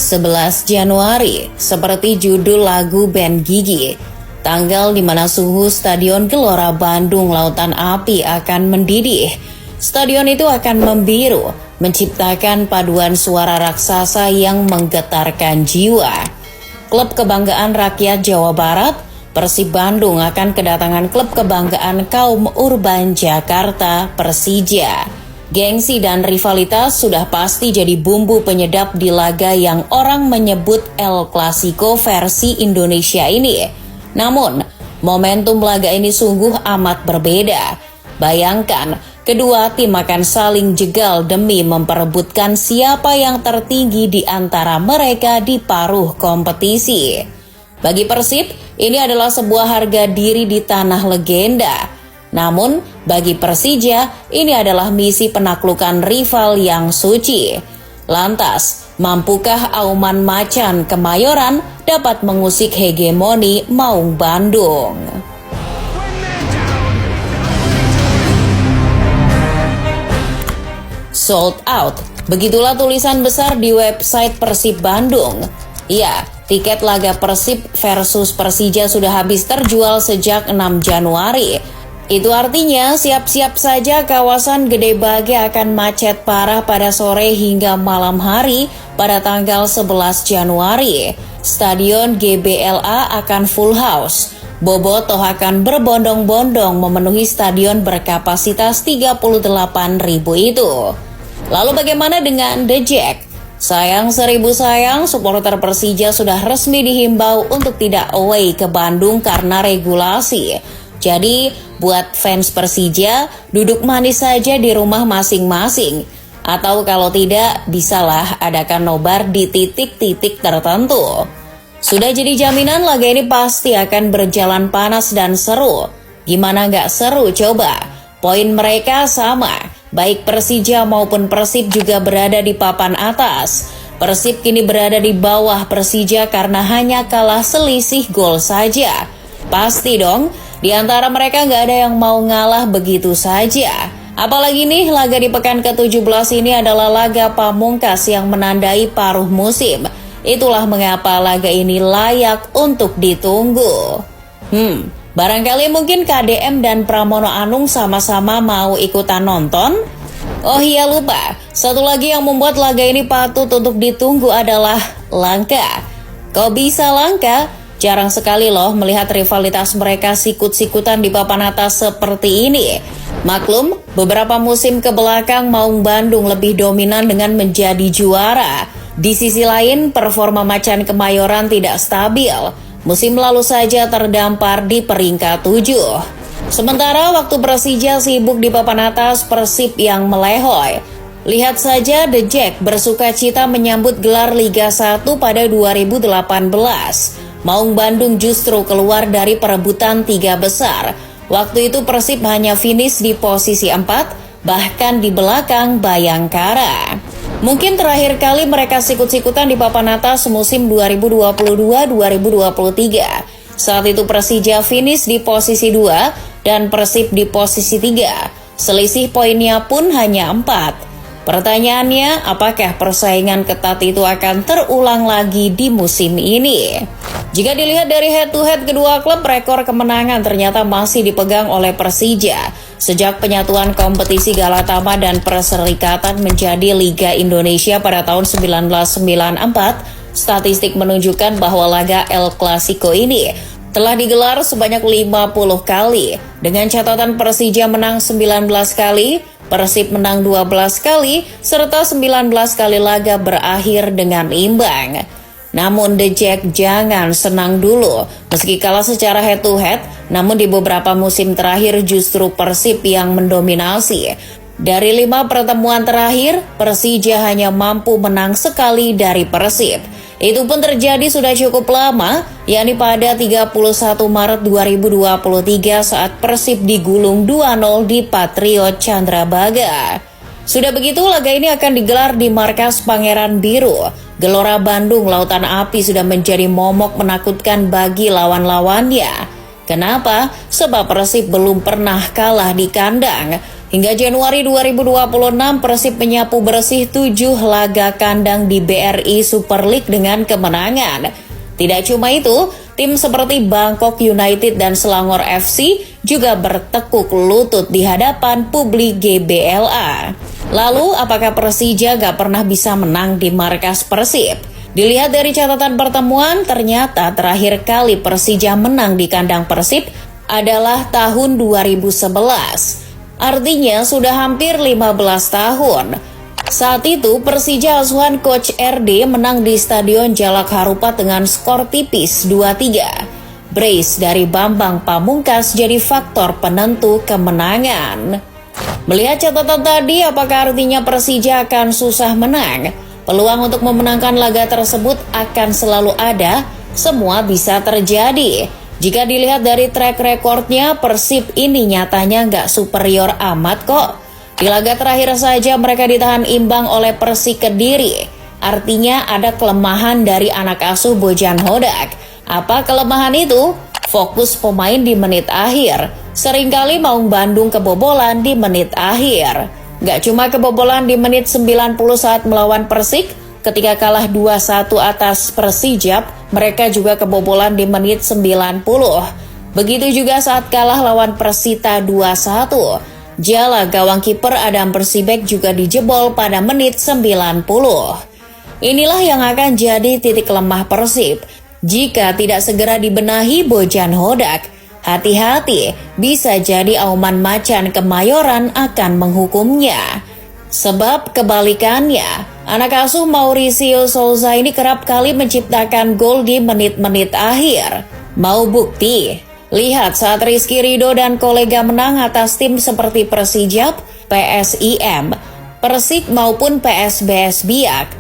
11 Januari, seperti judul lagu band Gigi, tanggal di mana suhu Stadion Gelora Bandung Lautan Api akan mendidih. Stadion itu akan membiru, menciptakan paduan suara raksasa yang menggetarkan jiwa. Klub kebanggaan rakyat Jawa Barat, Persib Bandung akan kedatangan klub kebanggaan kaum urban Jakarta, Persija. Gengsi dan rivalitas sudah pasti jadi bumbu penyedap di laga yang orang menyebut El Clasico versi Indonesia ini. Namun, momentum laga ini sungguh amat berbeda. Bayangkan, kedua tim akan saling jegal demi memperebutkan siapa yang tertinggi di antara mereka di paruh kompetisi. Bagi Persib, ini adalah sebuah harga diri di tanah legenda. Namun, bagi Persija, ini adalah misi penaklukan rival yang suci. Lantas, mampukah auman macan Kemayoran dapat mengusik hegemoni Maung Bandung? Sold out, begitulah tulisan besar di website Persib Bandung. Ya, tiket laga Persib versus Persija sudah habis terjual sejak 6 Januari. Itu artinya siap-siap saja kawasan Gede Bage akan macet parah pada sore hingga malam hari pada tanggal 11 Januari. Stadion GBLA akan full house. Bobotoh akan berbondong-bondong memenuhi stadion berkapasitas 38.000 itu. Lalu bagaimana dengan The Jack? Sayang seribu sayang, supporter Persija sudah resmi dihimbau untuk tidak away ke Bandung karena regulasi. Jadi, buat fans Persija, duduk manis saja di rumah masing-masing. Atau kalau tidak, bisalah adakan nobar di titik-titik tertentu. Sudah jadi jaminan laga ini pasti akan berjalan panas dan seru. Gimana nggak seru coba? Poin mereka sama, baik Persija maupun Persib juga berada di papan atas. Persib kini berada di bawah Persija karena hanya kalah selisih gol saja. Pasti dong, di antara mereka nggak ada yang mau ngalah begitu saja. Apalagi nih, laga di pekan ke-17 ini adalah laga pamungkas yang menandai paruh musim. Itulah mengapa laga ini layak untuk ditunggu. Barangkali mungkin KDM dan Pramono Anung sama-sama mau ikutan nonton? Oh iya lupa, satu lagi yang membuat laga ini patut untuk ditunggu adalah langka. Kok bisa langka? Jarang sekali loh melihat rivalitas mereka sikut-sikutan di papan atas seperti ini. Maklum, beberapa musim ke belakang Maung Bandung lebih dominan dengan menjadi juara. Di sisi lain, performa macan Kemayoran tidak stabil. Musim lalu saja terdampar di peringkat 7. Sementara waktu Persija sibuk di papan atas, Persib yang melehoi. Lihat saja The Jack bersuka cita menyambut gelar Liga 1 pada 2018. Maung Bandung justru keluar dari perebutan 3 besar. Waktu itu Persib hanya finish di posisi 4, bahkan di belakang Bayangkara. Mungkin terakhir kali mereka sikut-sikutan di papan atas musim 2022-2023. Saat itu Persija finish di posisi 2 dan Persib di posisi 3. Selisih poinnya pun hanya 4. Pertanyaannya, apakah persaingan ketat itu akan terulang lagi di musim ini? Jika dilihat dari head-to-head kedua klub, rekor kemenangan ternyata masih dipegang oleh Persija. Sejak penyatuan kompetisi Galatama dan Perserikatan menjadi Liga Indonesia pada tahun 1994, statistik menunjukkan bahwa laga El Clasico ini telah digelar sebanyak 50 kali. Dengan catatan Persija menang 19 kali, Persib menang 12 kali, serta 19 kali laga berakhir dengan imbang. Namun The Jack jangan senang dulu. Meski kalah secara head-to-head, namun di beberapa musim terakhir justru Persib yang mendominasi. Dari 5 pertemuan terakhir, Persija hanya mampu menang sekali dari Persib. Itu pun terjadi sudah cukup lama, yakni pada 31 Maret 2023 saat Persib digulung 2-0 di Patriot Candrabaga. Sudah begitu, laga ini akan digelar di markas Pangeran Biru. Gelora Bandung Lautan Api sudah menjadi momok menakutkan bagi lawan-lawannya. Kenapa? Sebab Persib belum pernah kalah di kandang. Hingga Januari 2026, Persib menyapu bersih 7 laga kandang di BRI Super League dengan kemenangan. Tidak cuma itu, tim seperti Bangkok United dan Selangor FC juga bertekuk lutut di hadapan publik GBLA. Lalu, apakah Persija gak pernah bisa menang di markas Persib? Dilihat dari catatan pertemuan, ternyata terakhir kali Persija menang di kandang Persib adalah tahun 2011. Artinya sudah hampir 15 tahun. Saat itu Persija asuhan Coach RD menang di Stadion Jalak Harupat dengan skor tipis 2-3. Brace dari Bambang Pamungkas jadi faktor penentu kemenangan. Melihat catatan tadi, apakah artinya Persija akan susah menang? Peluang untuk memenangkan laga tersebut akan selalu ada, semua bisa terjadi. Jika dilihat dari track recordnya, Persib ini nyatanya nggak superior amat kok. Di laga terakhir saja mereka ditahan imbang oleh Persik Kediri. Artinya ada kelemahan dari anak asuh Bojan Hodak. Apa kelemahan itu? Fokus pemain di menit akhir. Seringkali Maung Bandung kebobolan di menit akhir. Gak cuma kebobolan di menit 90 saat melawan Persik, ketika kalah 2-1 atas Persijap, mereka juga kebobolan di menit 90. Begitu juga saat kalah lawan Persita 2-1. Jala gawang kiper Adam Persibek juga dijebol pada menit 90. Inilah yang akan jadi titik lemah Persib. Jika tidak segera dibenahi Bojan Hodak, hati-hati, bisa jadi Auman Macan Kemayoran akan menghukumnya. Sebab kebalikannya, anak asuh Mauricio Souza ini kerap kali menciptakan gol di menit-menit akhir. Mau bukti? Lihat saat Rizky Ridho dan kolega menang atas tim seperti Persijap, PSIM, Persik maupun PSBS Biak.